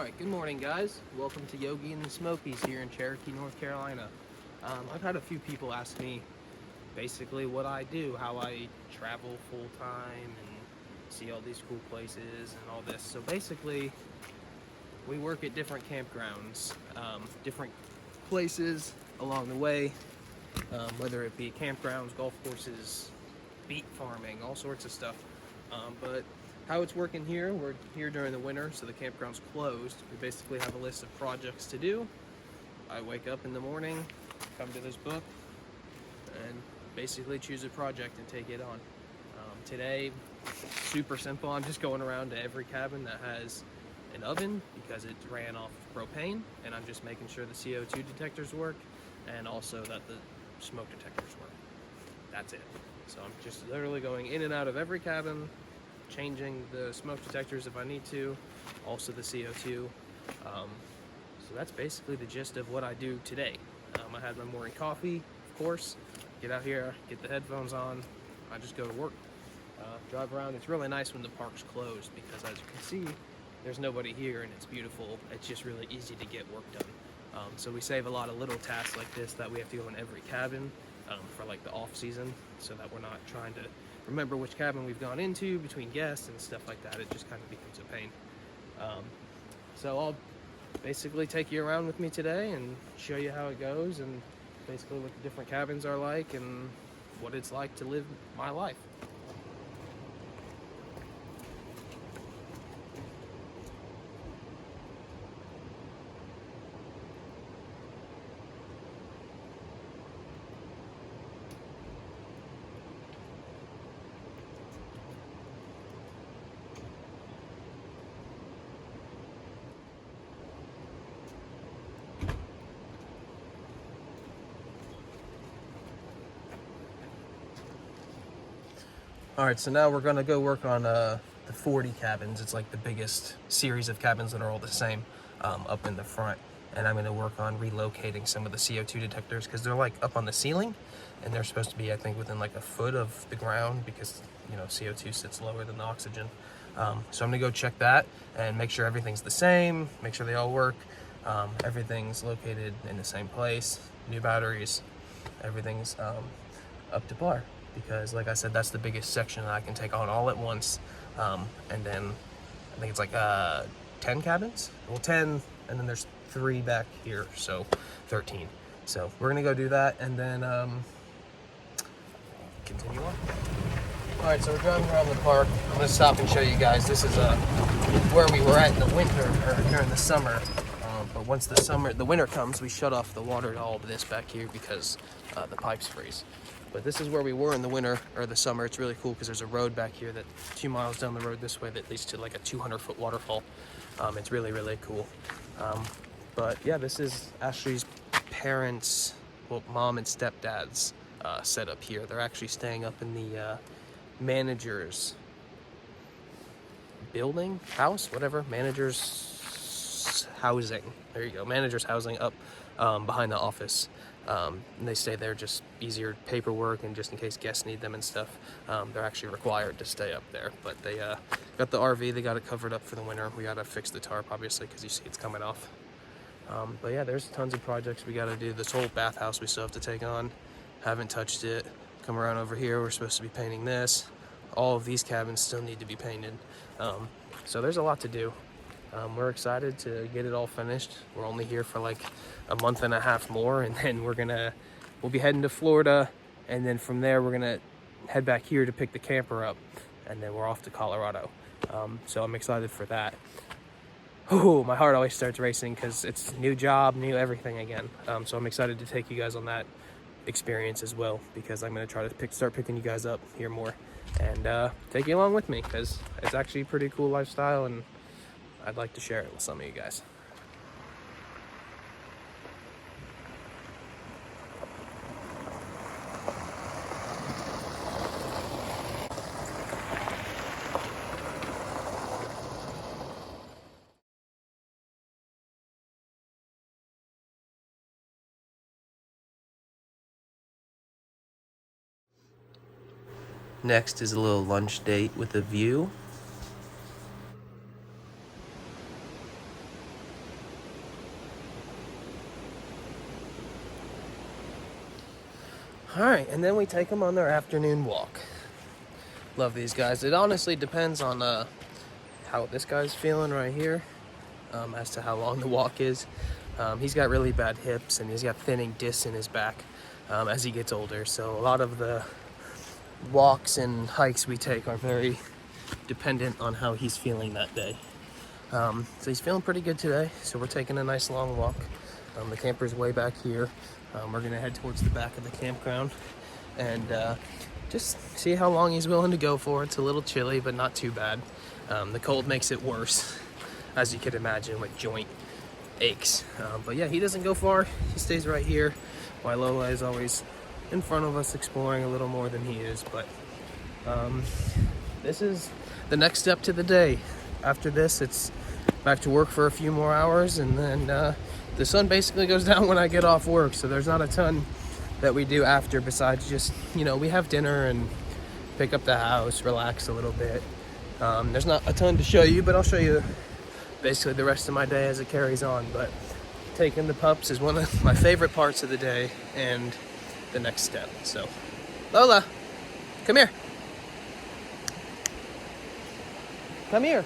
Alright, good morning guys. Welcome to Yogi In The Smokies here in Cherokee, North Carolina. I've had a few people ask me basically what I do, how I travel full-time and see all these cool places and all this. So basically, we work at different campgrounds, different places along the way, whether it be campgrounds, golf courses, beet farming, all sorts of stuff. But how it's working here, we're here during the winter, so the campground's closed. We basically have a list of projects to do. I wake up in the morning, come to this book, and basically choose a project and take it on. Today, super simple. I'm just going around to every cabin that has an oven because it ran off of propane, and I'm just making sure the CO2 detectors work and also that the smoke detectors work. That's it. So I'm just literally going in and out of every cabin, changing the smoke detectors if I need to, also the CO2. So that's basically the gist of what I do today. I had my morning coffee, of course, get out here, get the headphones on, I just go to work. Drive around. It's really nice when the park's closed because, as you can see, there's nobody here and it's beautiful. It's just really easy to get work done. So we save a lot of little tasks like this that we have to go in every cabin for like the off season, so that we're not trying to remember which cabin we've gone into between guests and stuff like that. It just kind of becomes a pain. So I'll basically take you around with me today and show you how it goes and basically what the different cabins are like and what it's like to live my life. Alright, so now we're gonna go work on the 40 cabins. It's like the biggest series of cabins that are all the same up in the front. And I'm gonna work on relocating some of the CO2 detectors because they're like up on the ceiling and they're supposed to be, I think, within like a foot of the ground because, you know, CO2 sits lower than the oxygen. So I'm gonna go check that and make sure everything's the same, make sure they all work. Everything's located in the same place, new batteries, everything's up to par. Because, like I said, that's the biggest section that I can take on all at once. And then I think it's like 10 cabins? Well, 10, and then there's 3 back here, so 13. So we're gonna go do that and then continue on. All right, so we're driving around the park. I'm gonna stop and show you guys. This is where we were at in the winter, or during the summer. But once the winter comes, we shut off the water to all of this back here because the pipes freeze. But this is where we were in the winter or the summer. It's really cool because there's a road back here that 2 miles down the road this way that leads to like a 200-foot waterfall. It's really, really cool. But yeah, this is Ashley's parents, well, mom and stepdad's setup here. They're actually staying up in the manager's building, house, whatever, manager's housing. There you go, manager's housing up behind the office. And they stay there, just easier paperwork and just in case guests need them and stuff. They're actually required to stay up there, but they got the RV, they got it covered up for the winter. We gotta fix the tarp, obviously, because you see it's coming off. But yeah, there's tons of projects we gotta do. This whole bathhouse we still have to take on. Haven't touched it. Come around over here, we're supposed to be painting this. All of these cabins still need to be painted. So there's a lot to do. We're excited to get it all finished. We're only here for like a month and a half more, and then we'll be heading to Florida, and then from there we're gonna head back here to pick the camper up, and then we're off to Colorado. So I'm excited for that. Oh, my heart always starts racing because it's new job, new everything again. So I'm excited to take you guys on that experience as well, because I'm gonna try to start picking you guys up here more and take you along with me because it's actually a pretty cool lifestyle, and I'd like to share it with some of you guys. Next is a little lunch date with a view. All right, and then we take them on their afternoon walk. Love these guys. It honestly depends on how this guy's feeling right here, as to how long the walk is. He's got really bad hips and he's got thinning discs in his back as he gets older. So a lot of the walks and hikes we take are very dependent on how he's feeling that day. So he's feeling pretty good today. So we're taking a nice long walk. The camper's way back here. We're gonna head towards the back of the campground and just see how long he's willing to go for. It's a little chilly, but not too bad. The cold makes it worse, as you could imagine, with joint aches. But yeah, he doesn't go far. He stays right here, while Lola is always in front of us exploring a little more than he is. But this is the next step to the day. After this, it's back to work for a few more hours, and then the sun basically goes down when I get off work, so there's not a ton that we do after besides just, we have dinner and pick up the house, relax a little bit. There's not a ton to show you, but I'll show you basically the rest of my day as it carries on. But taking the pups is one of my favorite parts of the day and the next step. So, Lola, come here. Come here.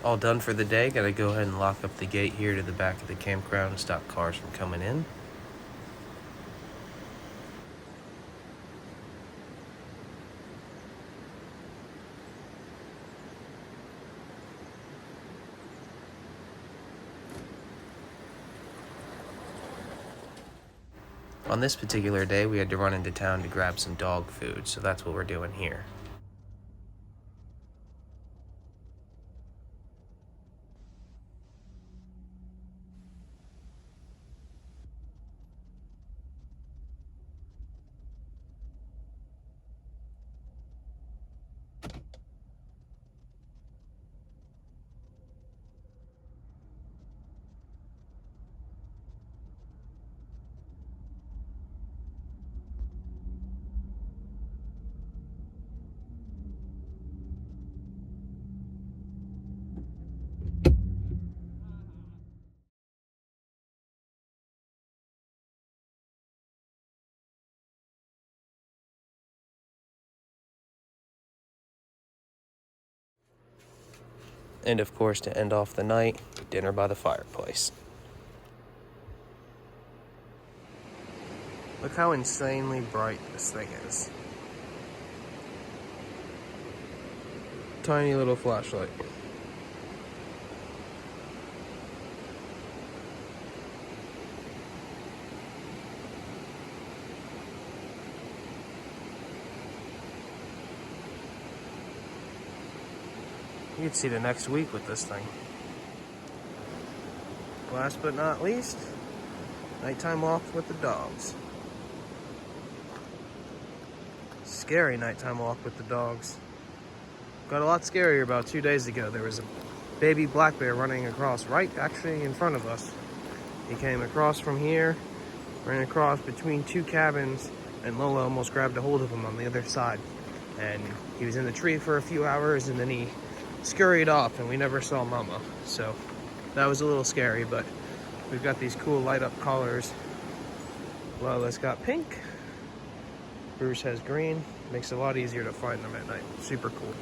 All done for the day. Gotta go ahead and lock up the gate here to the back of the campground and stop cars from coming in. On this particular day, we had to run into town to grab some dog food, so that's what we're doing here. And of course, to end off the night, dinner by the fireplace. Look how insanely bright this thing is. Tiny little flashlight. You can see the next week with this thing. Last but not least, nighttime walk with the dogs. Scary nighttime walk with the dogs. Got a lot scarier about 2 days ago. There was a baby black bear running across right actually in front of us. He came across from here, ran across between two cabins, and Lola almost grabbed a hold of him on the other side. And he was in the tree for a few hours, and then he scurried off, and we never saw Mama. So that was a little scary, but we've got these cool light up collars. Lola's got pink. Bruce has green. Makes it a lot easier to find them at night. Super cool.